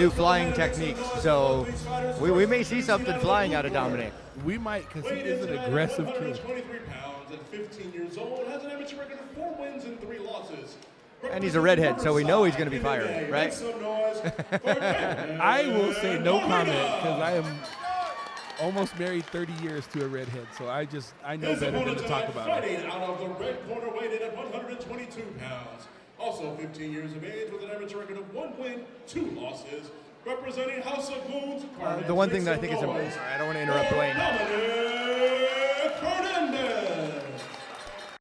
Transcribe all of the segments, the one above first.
new flying techniques. So we may see something flying out of Dominic. We might, because he is an aggressive kid. 23 pounds and 15 years old, has an amateur record of 4 wins and 3 losses. And he's a redhead, so we know he's going to be fired, right? I will say no comment, because I am almost married 30 years to a redhead, so I know better than to talk about it. Out of the red corner, weighted at 122 pounds. Also 15 years of age with an amateur record of 1 win, 2 losses. Representing House of Moons, the one thing that I think is important, sorry, I don't want to interrupt Dwayne. Fernandez.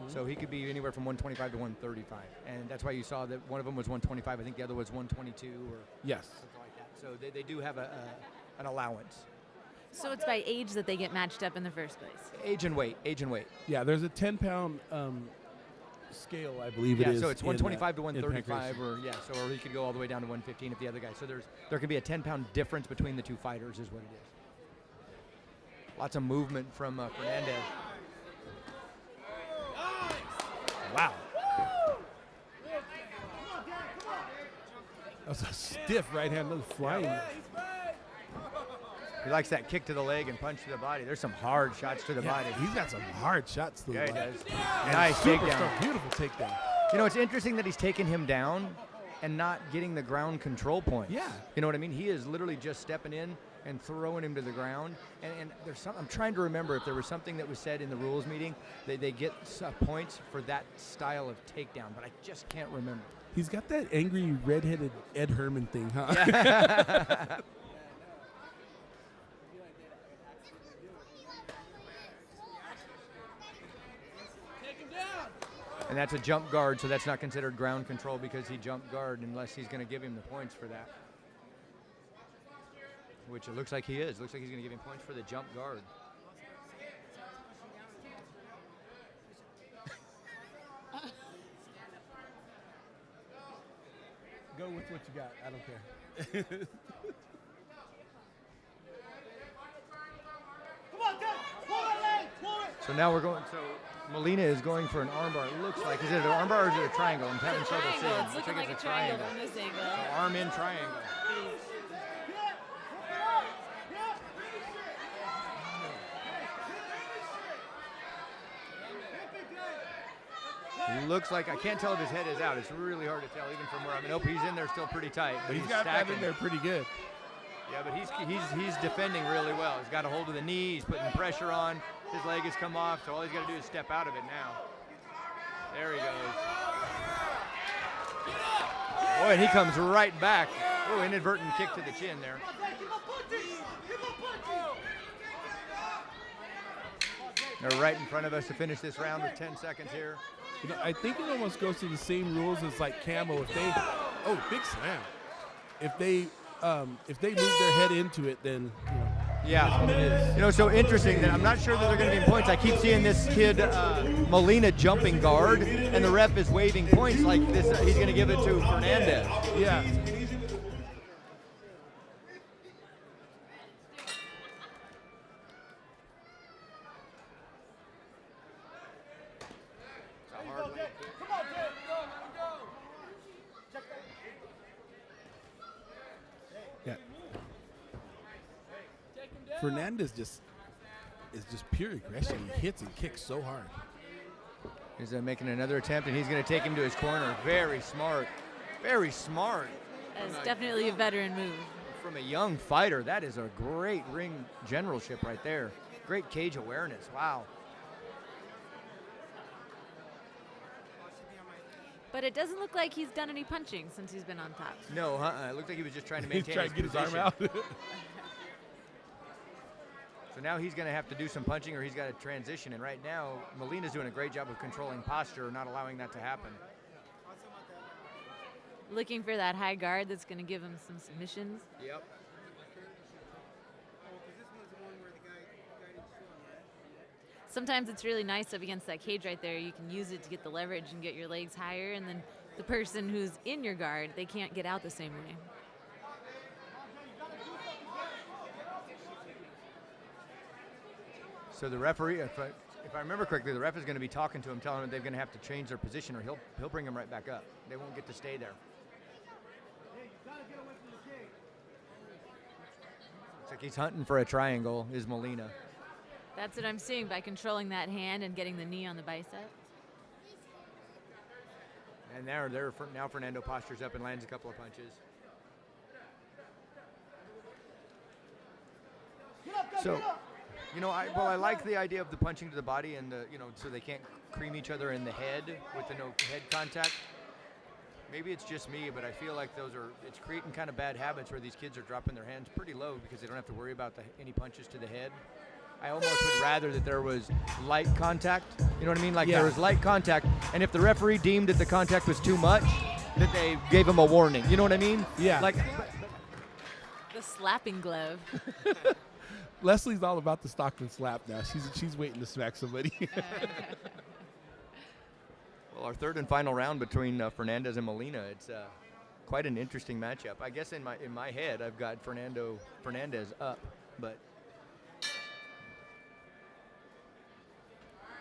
So he could be anywhere from 125 to 135. And that's why you saw that one of them was 125. I think the other was 122 or yes, something like that. So they do have an allowance. So it's by age that they get matched up in the first place? Age and weight. Yeah, there's a 10-pound scale, I believe it is. Yeah, so it's 125 to in 135, Pankration. or he could go all the way down to 115 if the other guy. So there could be a 10-pound difference between the two fighters, is what it is. Lots of movement from Fernandez. Wow. That was a stiff right hand, no flying. He likes that kick to the leg and punch to the body. There's some hard shots to the body. He's got some hard shots to the body. He does. And Nice super takedown. strong, beautiful takedown. You know, it's interesting that he's taking him down and not getting the ground control points. Yeah. You know what I mean? He is literally just stepping in and throwing him to the ground. And there's some, I'm trying to remember if there was something that was said in the rules meeting. They get points for that style of takedown, but I just can't remember. He's got that angry redheaded Ed Herman thing, huh? Yeah. And that's a jump guard, so that's not considered ground control because he jumped guard unless he's going to give him the points for that. Which it looks like he is. Looks like he's going to give him points for the jump guard. Go with what you got. I don't care. So now we're going, so Molina is going for an armbar. It looks like, is it an armbar or is it a triangle? I'm having trouble seeing. It's looking like a triangle from this angle. So arm in triangle. He looks like, I can't tell if his head is out. It's really hard to tell even from where I'm. Nope, he's in there still pretty tight. But He's got that in there pretty good. Yeah, but he's defending really well. He's got a hold of the knee. He's putting pressure on. His leg has come off, so all he's got to do is step out of it now. There he goes. Boy, and he comes right back. Oh, inadvertent kick to the chin there. They're right in front of us to finish this round with 10 seconds here. You know, I think it almost goes to the same rules as like Camo. If they, oh, big slam. If they move their head into it, then yeah, you know, so interesting that I'm not sure that they're going to be in points. I keep seeing this kid Molina jumping guard, and the ref is waving points like this. He's going to give it to Fernandez. Yeah. Fernandez is just pure aggression. He hits and kicks so hard. He's making another attempt, and he's going to take him to his corner. Very smart. Very smart. That's definitely a veteran move. From a young fighter, that is a great ring generalship right there. Great cage awareness. Wow. But it doesn't look like he's done any punching since he's been on top. No, it looked like he was just trying to maintain trying to get his arm out. So now he's going to have to do some punching, or he's got to transition. And right now, Molina's doing a great job of controlling posture, not allowing that to happen. Looking for that high guard that's going to give him some submissions. Yep. Sometimes it's really nice up against that cage right there. You can use it to get the leverage and get your legs higher, and then the person who's in your guard, they can't get out the same way. So the referee, if I remember correctly, the ref is going to be talking to him, telling him they're going to have to change their position, or he'll bring him right back up. They won't get to stay there. like he's hunting for a triangle, is Molina. That's what I'm seeing by controlling that hand and getting the knee on the bicep. And now Fernando postures up and lands a couple of punches. So, I like the idea of the punching to the body and so they can't cream each other in the head with the no head contact. Maybe it's just me, but I feel like it's creating kind of bad habits where these kids are dropping their hands pretty low because they don't have to worry about any punches to the head. I almost would rather that there was light contact. You know what I mean? Like there was light contact, and if the referee deemed that the contact was too much, that they gave him a warning. You know what I mean? Yeah. Like The slapping glove. Leslie's all about the Stockton slap now. She's waiting to smack somebody. Well, our third and final round between Fernandez and Molina. It's quite an interesting matchup. I guess in my head I've got Fernandez up, but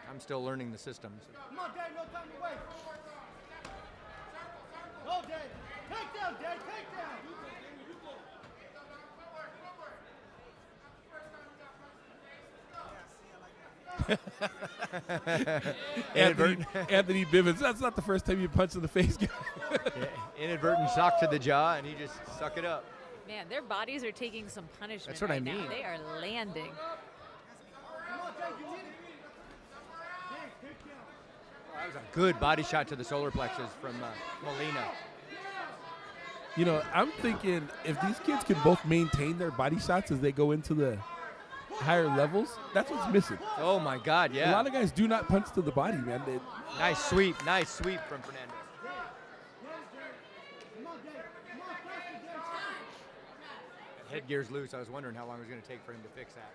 I'm still learning the systems. Come on, Dave, no time to wait. Go, Dave. Take down, Dave, take down. Anthony Bivens. That's not the first time you punched in the face. Inadvertent shock to the jaw, and he just suck it up. Man, their bodies are taking some punishment. That's what I mean. Now. They are landing. Come on, Dave, you need it. Dave, take down. That was a good body shot to the solar plexus from Molina. I'm thinking if these kids can both maintain their body shots as they go into the higher levels, that's what's missing. Oh my God, yeah. A lot of guys do not punch to the body, man. Nice sweep from Fernandez. Headgear's loose. I was wondering how long it was going to take for him to fix that.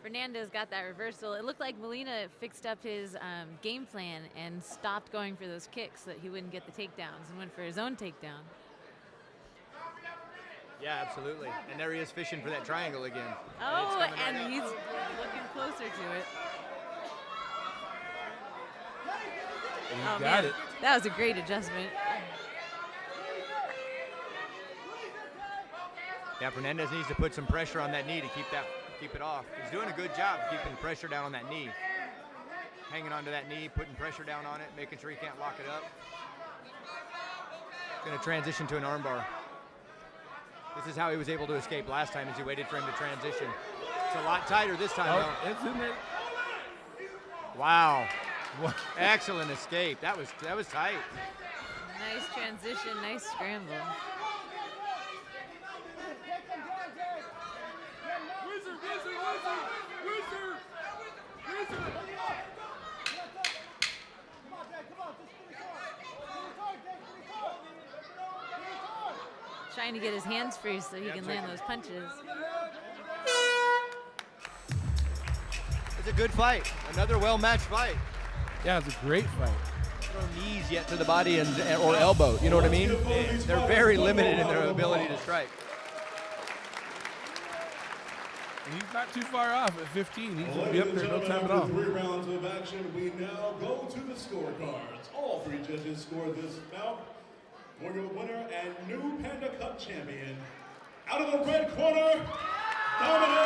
Fernandez got that reversal. It looked like Molina fixed up his game plan and stopped going for those kicks so that he wouldn't get the takedowns and went for his own takedown. Yeah, absolutely. And there he is fishing for that triangle again. Oh, and he's looking closer to it. Oh, got man. it. That was a great adjustment. Yeah, Fernandez needs to put some pressure on that knee to keep it off. He's doing a good job keeping pressure down on that knee. Hanging onto that knee, putting pressure down on it, making sure he can't lock it up. Going to transition to an armbar. This is how he was able to escape last time, as he waited for him to transition. It's a lot tighter this time, though. It's in there. Wow. Excellent escape. That was tight. Nice transition, nice scramble. Trying to get his hands free so he can land those punches. It's a good fight. Another well-matched fight. Yeah, it's a great fight. No knees yet to the body or elbow. You know what I mean? They're very limited in their ability to strike. And he's not too far off at 15. He's going to be up there no time at all. After 3 rounds of action, we now go to the scorecards. All 3 judges score this bout for your winner and new Panda Cup champion. Out of the red corner, Dominic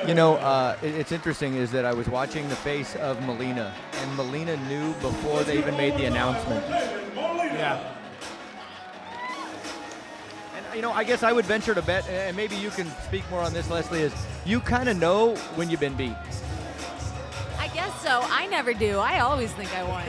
Fernandez. It's interesting is that I was watching the face of Molina, and Molina knew before they even made the announcement. Yeah. And, I guess I would venture to bet, and maybe you can speak more on this, Leslie, is you kind of know when you've been beat. I guess so. I never do. I always think I won.